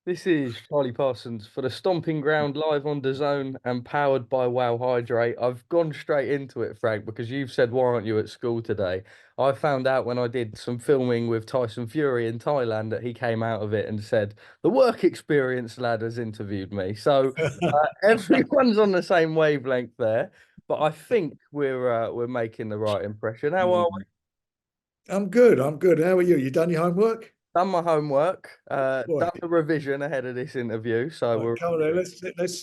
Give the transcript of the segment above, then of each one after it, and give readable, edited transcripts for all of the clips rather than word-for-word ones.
This is Charlie Parsons for the Stomping Ground live on DAZN and powered by Wow Hydrate. I've gone straight into it, Frank, because you've said, why aren't you at school today? I found out when I did some filming with Tyson Fury in Thailand that he came out of it and said, the work experience lad has interviewed me. So everyone's on the same wavelength there, but I think we're making the right impression. How are we? I'm good. I'm good. How are you? You done your homework? Done my homework, Boy, done the revision ahead of this interview, so right, we're come on then. Let's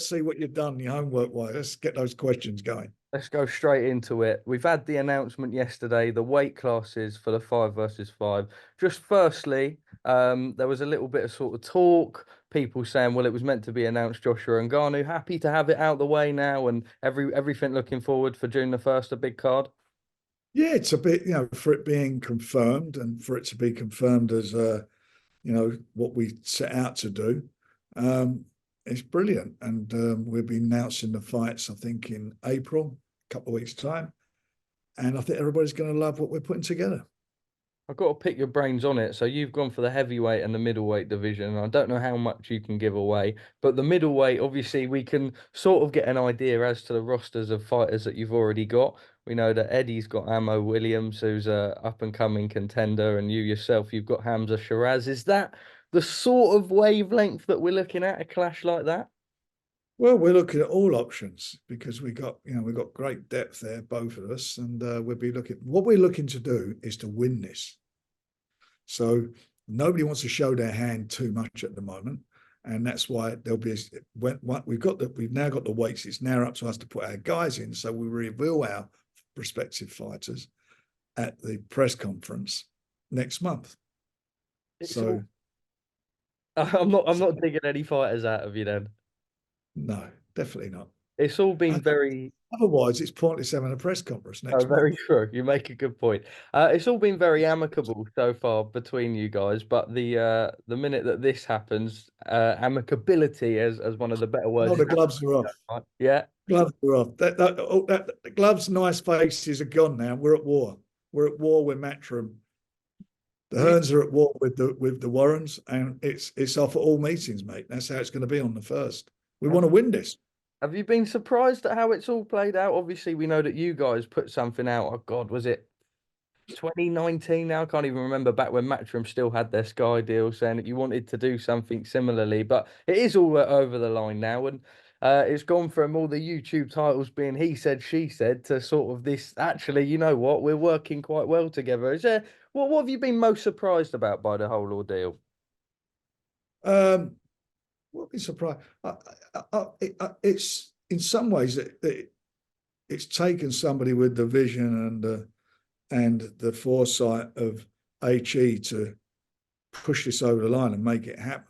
see what you've done your homework wise. Let's get those questions going. Let's go straight into it. We've had the announcement yesterday, the weight classes for the 5 versus 5. Just firstly, there was a little bit of sort of talk, people saying, well, it was meant to be announced Joshua and Ngannou. Happy to have it out the way now and everything looking forward for June the 1st, a big card. Yeah, it's a bit, for it being confirmed and for it to be confirmed as what we set out to do. It's brilliant. And we'll be announcing the fights, I think, in April, a couple of weeks' time. And I think everybody's going to love what we're putting together. I've got to pick your brains on it. So you've gone for the heavyweight and the middleweight division. I don't know how much you can give away, but the middleweight, obviously, we can sort of get an idea as to the rosters of fighters that you've already got. We know that Eddie's got Amo Williams, who's a up and coming contender, and you yourself, you've got Hamza Shiraz. Is that the sort of wavelength that we're looking at, a clash like that? Well, we're looking at all options because we've got great depth there, both of us, and we'll be looking. What we're looking to do is to win this. So nobody wants to show their hand too much at the moment, and that's why there'll be. We've now got the weights. It's now up to us to put our guys in. So we reveal our prospective fighters at the press conference next month. It's So all... I'm not digging any fighters out of you then. no, definitely not. It's all been very... Otherwise, it's pointless having a press conference Oh, next very month. true. You make a good point. It's all been very amicable so far between you guys, but the minute that this happens, amicability as one of the better Oh, words. the gloves are off. Right? Yeah. Gloves are off. The gloves' nice faces are gone now. We're at war. We're at war with Matchroom. The Have you, Hearns are at war with the Warrens, and it's off at all meetings, mate. That's how it's going to be on the first. We have want to win this. have you been surprised at how it's all played out? Obviously, we know that you guys put something out. Oh God, was it 2019 now? I can't even remember back when Matchroom still had their Sky deal saying that you wanted to do something similarly, but it is all over the line now. And it's gone from all the YouTube titles being he said, she said to sort of this. Actually, you know what? We're working quite well together. Is there what have you been most surprised about by the whole ordeal? Um, We'll be surprised. It's in some ways it's taken somebody with the vision and the foresight of HE to push this over the line and make it happen,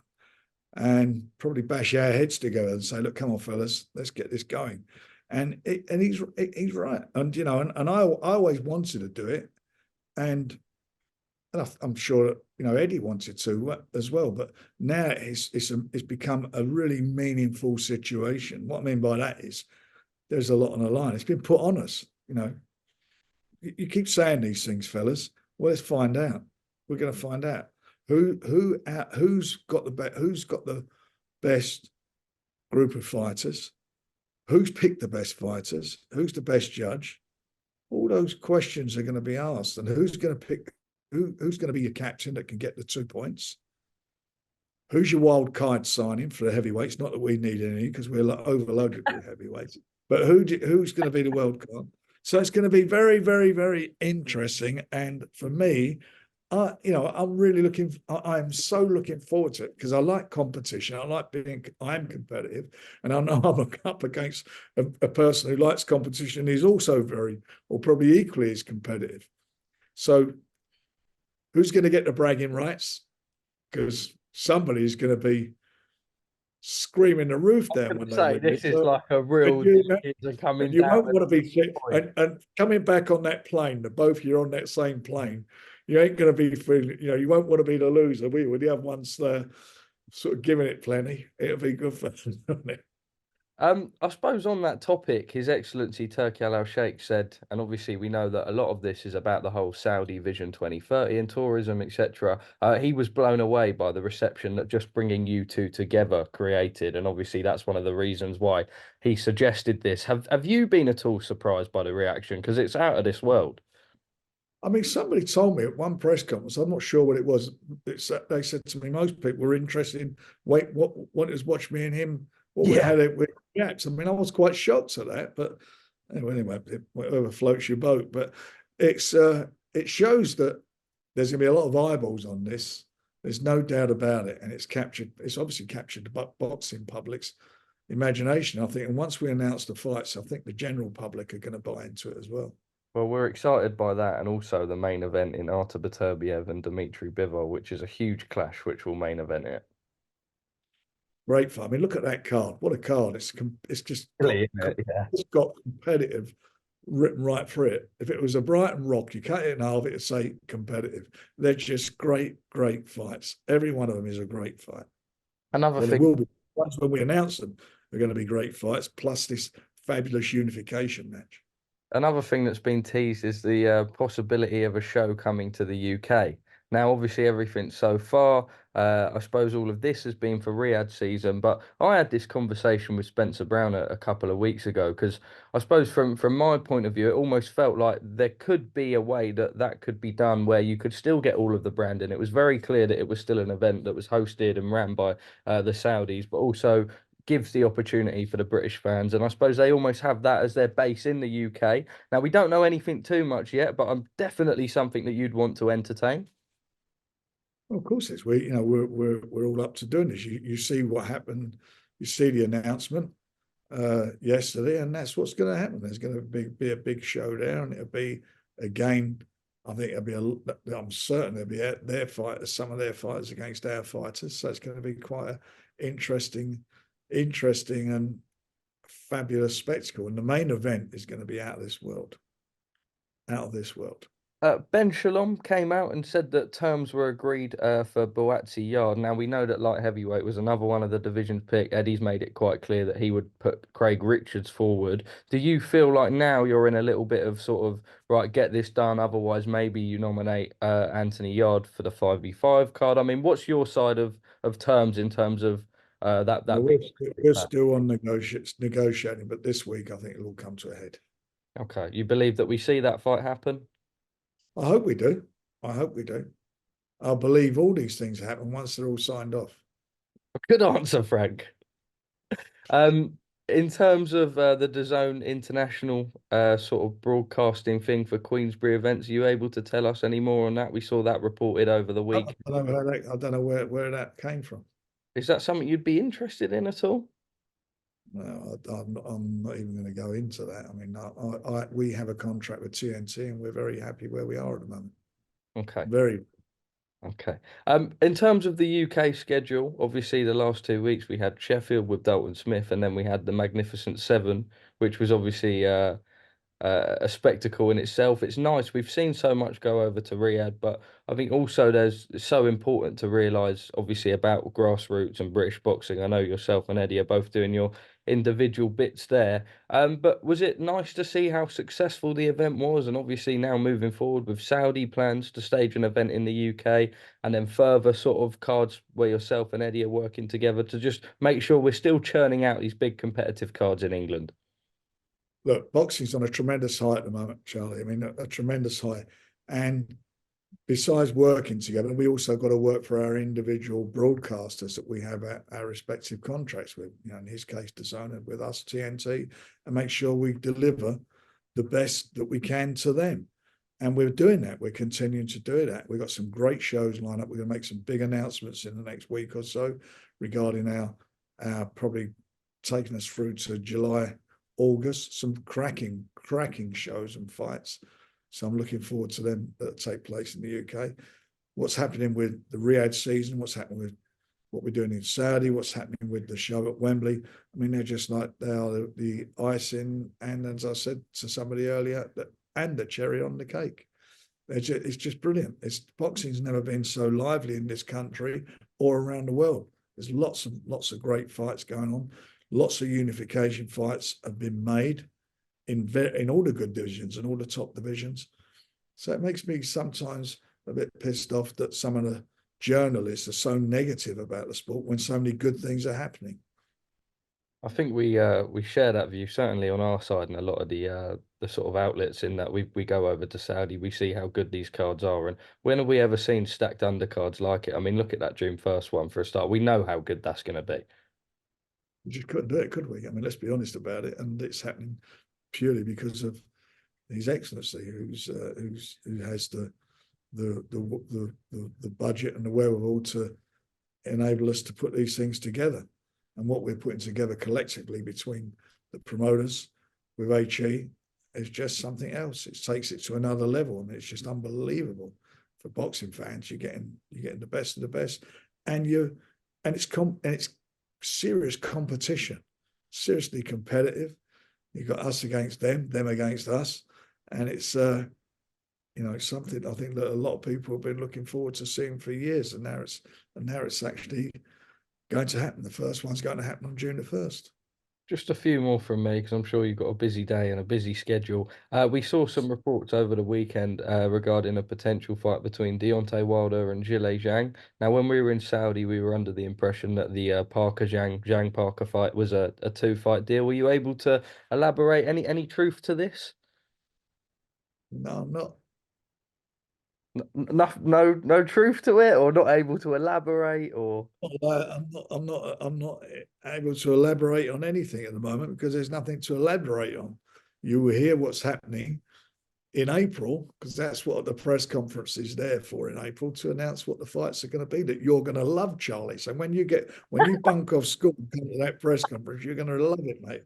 and probably bash our heads together and say, "Look, come on, fellas, let's get this going." And he's right, and I always wanted to do it, and I'm sure Eddie wanted to as well, but now it's become a really meaningful situation. What I mean by that is there's a lot on the line. It's been put on us. You keep saying these things, fellas. Well, let's find out. We're going to find out who's got the best group of fighters, who's picked the best fighters, who's the best judge. All those questions are going to be asked, and who's going to pick who's going to be your captain that can get the 2 points? Who's your wild card signing for the heavyweights? Not that we need any because we're overloaded with heavyweights. But who's going to be the wild card? So it's going to be very, very, very interesting. And for me, I'm really I'm so looking forward to it because I like competition. I'm competitive, and I know I'm up against a person who likes competition. He's also probably equally as competitive. So who's going to get the bragging rights? Because somebody's going to be screaming the roof down when they Say win this this. is like a real And coming you down. won't want to be and coming back on that plane. That both you're on that same plane. You ain't going to be feeling. You won't want to be the loser. Will you? The other one's sort of giving it plenty. It'll be good for them, won't it? I suppose on that topic, His Excellency Turki Al Sheikh said, and obviously we know that a lot of this is about the whole Saudi Vision 2030 and tourism, etc. He was blown away by the reception that just bringing you two together created, and obviously that's one of the reasons why he suggested this. Have you been at all surprised by the reaction? Because it's out of this world. I mean, somebody told me at one press conference, I'm not sure what it was. They said to me, most people were interested in, what is watch me and him, Yeah. how they react. I mean, I was quite shocked at that, but anyway, whatever floats your boat. But it shows that there's going to be a lot of eyeballs on this. There's no doubt about it. And it's obviously captured the boxing public's imagination, I think. And once we announce the fights, I think the general public are going to buy into it as well. Well, we're excited by that, and also the main event in Artur Beterbiev and Dmitry Bivol, which is a huge clash, which will main event it. Great fun. I mean, look at that card. What a card! It's just got Really, isn't it? Yeah. it's got competitive written right through it. If it was a Brighton Rock, you cut it in half, it'd say competitive. They're just great fights. Every one of them is a great fight. Another Well, they thing. will be. Once when we announce them, they're going to be great fights. Plus this fabulous unification match. Another thing that's been teased is the possibility of a show coming to the UK. Now, obviously, everything so far, I suppose all of this has been for Riyadh season, but I had this conversation with Spencer Brown a couple of weeks ago because I suppose from my point of view, it almost felt like there could be a way that that could be done where you could still get all of the branding. It was very clear that it was still an event that was hosted and ran by the Saudis, but also gives the opportunity for the British fans. And I suppose they almost have that as their base in the UK. Now, we don't know anything too much yet, but I'm definitely something that you'd want to entertain. Well, of course, it's we're all up to doing this. You see what happened. You see the announcement yesterday, and that's what's going to happen. There's going to be a big showdown. It'll be again. I think it'll be I'm certain there'll be their fighters, some of their fighters against our fighters. So it's going to be quite an interesting and fabulous spectacle. And the main event is going to be out of this world. Out of this world. Ben Shalom came out and said that terms were agreed for Boatsi Yard. Now, we know that light heavyweight was another one of the divisions pick. Eddie's made it quite clear that he would put Craig Richards forward. Do you feel like now you're in a little bit of sort of, right, get this done, otherwise maybe you nominate Anthony Yard for the 5v5 card? I mean, what's your side of terms in terms of that Well, big we're still on negotiating, but this week I think it'll all come to a head. Okay, you believe that we see that fight happen? I hope we do. I hope we do. I believe all these things happen once they're all signed off. Good answer, Frank. In terms of the DAZN international sort of broadcasting thing for Queensberry events, are you able to tell us any more on that? We saw that reported over the week. I don't know where that came from. Is that something you'd be interested in at all? No, I'm not even going to go into that. I mean, we have a contract with TNT, and we're very happy where we are at the moment. Okay. Very. Okay. In terms of the UK schedule, obviously the last 2 weeks we had Sheffield with Dalton Smith, and then we had the Magnificent Seven, which was obviously a spectacle in itself. It's nice. We've seen so much go over to Riyadh, but I think also it's so important to realise, obviously, about grassroots and British boxing. I know yourself and Eddie are both doing your individual bits there. But was it nice to see how successful the event was? And obviously now moving forward with Saudi plans to stage an event in the UK, and then further sort of cards where yourself and Eddie are working together to just make sure we're still churning out these big competitive cards in England. Look, boxing's on a tremendous high at the moment, Charlie. I mean, a tremendous high. And besides working together, we also got to work for our individual broadcasters that we have our respective contracts with. You know, in his case, DAZN, with us, TNT, and make sure we deliver the best that we can to them. And we're doing that. We're continuing to do that. We've got some great shows lined up. We're going to make some big announcements in the next week or so regarding our probably taking us through to July, August, some cracking shows and fights. So I'm looking forward to them that take place in the UK. What's happening with the Riyadh season, what's happening with what we're doing in Saudi, what's happening with the show at Wembley. I mean, they're just like they are the icing, and as I said to somebody earlier, and the cherry on the cake. It's just brilliant. Boxing's never been so lively in this country or around the world. There's lots of great fights going on. Lots of unification fights have been made in all the good divisions and all the top divisions. So it makes me sometimes a bit pissed off that some of the journalists are so negative about the sport when so many good things are happening. I think we share that view certainly on our side, and a lot of the sort of outlets in that we go over to Saudi, we see how good these cards are, and when have we ever seen stacked undercards like it? I mean, look at that June 1st one for a start. We know how good that's going to be. We just couldn't do it, could we? I mean, let's be honest about it, and it's happening purely because of His Excellency, who has the budget and the wherewithal to enable us to put these things together. And what we're putting together collectively between the promoters with HE is just something else. It takes it to another level, and it's just unbelievable for boxing fans. You're getting the best of the best, and it's serious competition, seriously competitive. You've got us against them against us, and it's it's something I think that a lot of people have been looking forward to seeing for years, and now it's actually going to happen. The first one's going to happen on June 1st. Just a few more from me, because I'm sure you've got a busy day and a busy schedule. We saw some reports over the weekend regarding a potential fight between Deontay Wilder and Zhilei Zhang. Now, when we were in Saudi, we were under the impression that the Parker Zhang Parker fight was a two-fight deal. Were you able to elaborate any truth to this? No, I'm not. No truth to it, or not able to elaborate, or I'm not able to elaborate on anything at the moment because there's nothing to elaborate on. You will hear what's happening in April, because that's what the press conference is there for, in April, to announce what the fights are going to be that you're going to love, Charlie. So when you bunk off school and come to that press conference, you're going to love it, mate.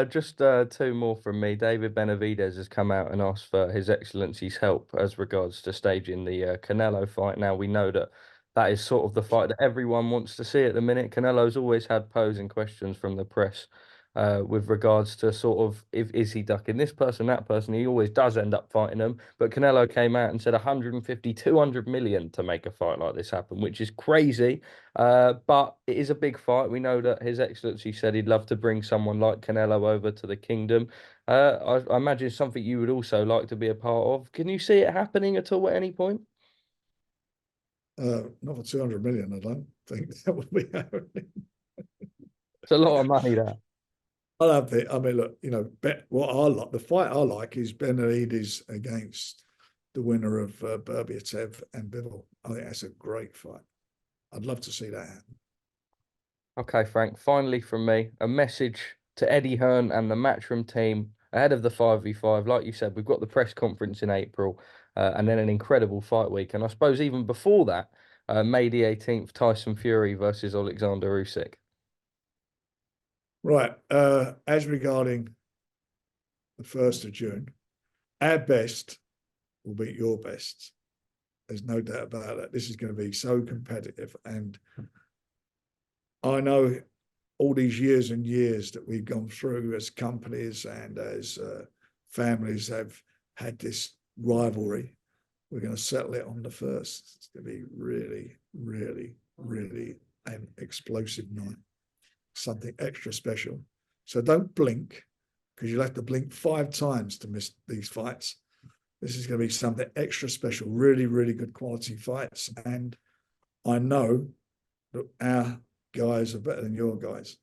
Just two more from me. David Benavidez has come out and asked for His Excellency's help as regards to staging the Canelo fight. Now, we know that that is sort of the fight that everyone wants to see at the minute. Canelo's always had posing questions from the press with regards to sort of, if is he ducking this person, that person. He always does end up fighting them. But Canelo came out and said 150, 200 million to make a fight like this happen, which is crazy. But it is a big fight. We know that His Excellency said he'd love to bring someone like Canelo over to the kingdom. I imagine it's something you would also like to be a part of. Can you see it happening at all at any point? Not for 200 million, I don't think that would be happening. It's a lot of money, that. I don't think. I mean, look, what I like, the fight I like is Benavidez against the winner of Berbiev and Bivol. I think that's a great fight. I'd love to see that happen. Okay, Frank, finally from me, a message to Eddie Hearn and the Matchroom team ahead of the 5v5. Like you said, we've got the press conference in April and then an incredible fight week. And I suppose even before that, May the 18th, Tyson Fury versus Oleksandr Usyk. Right. As regarding the 1st of June, our best will beat your best. There's no doubt about that. This is going to be so competitive. And I know all these years and years that we've gone through as companies and as families have had this rivalry. We're going to settle it on the 1st. It's going to be really, really, really an explosive night. Something extra special. So don't blink, because you'll have to blink 5 times to miss these fights. This is going to be something extra special, really, really good quality fights. And I know that our guys are better than your guys.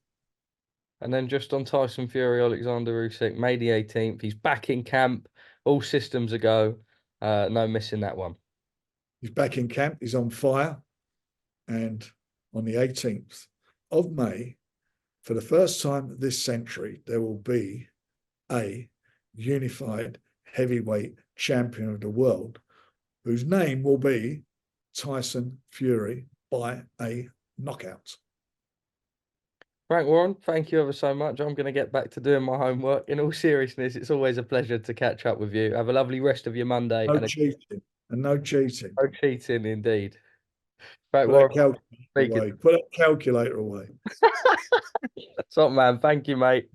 And then just on Tyson Fury, Oleksandr Usyk, May the 18th. He's back in camp. All systems a go. No missing that one. He's back in camp. He's on fire. And on the 18th of May, for the first time this century, there will be a unified heavyweight champion of the world whose name will be Tyson Fury by a knockout. Frank Warren, thank you ever so much. I'm going to get back to doing my homework. In all seriousness, it's always a pleasure to catch up with you. Have a lovely rest of your Monday. No cheating. And no cheating. No cheating, indeed. Frank Put Warren, that calculator away. Put that calculator away. Top man. Thank you, mate.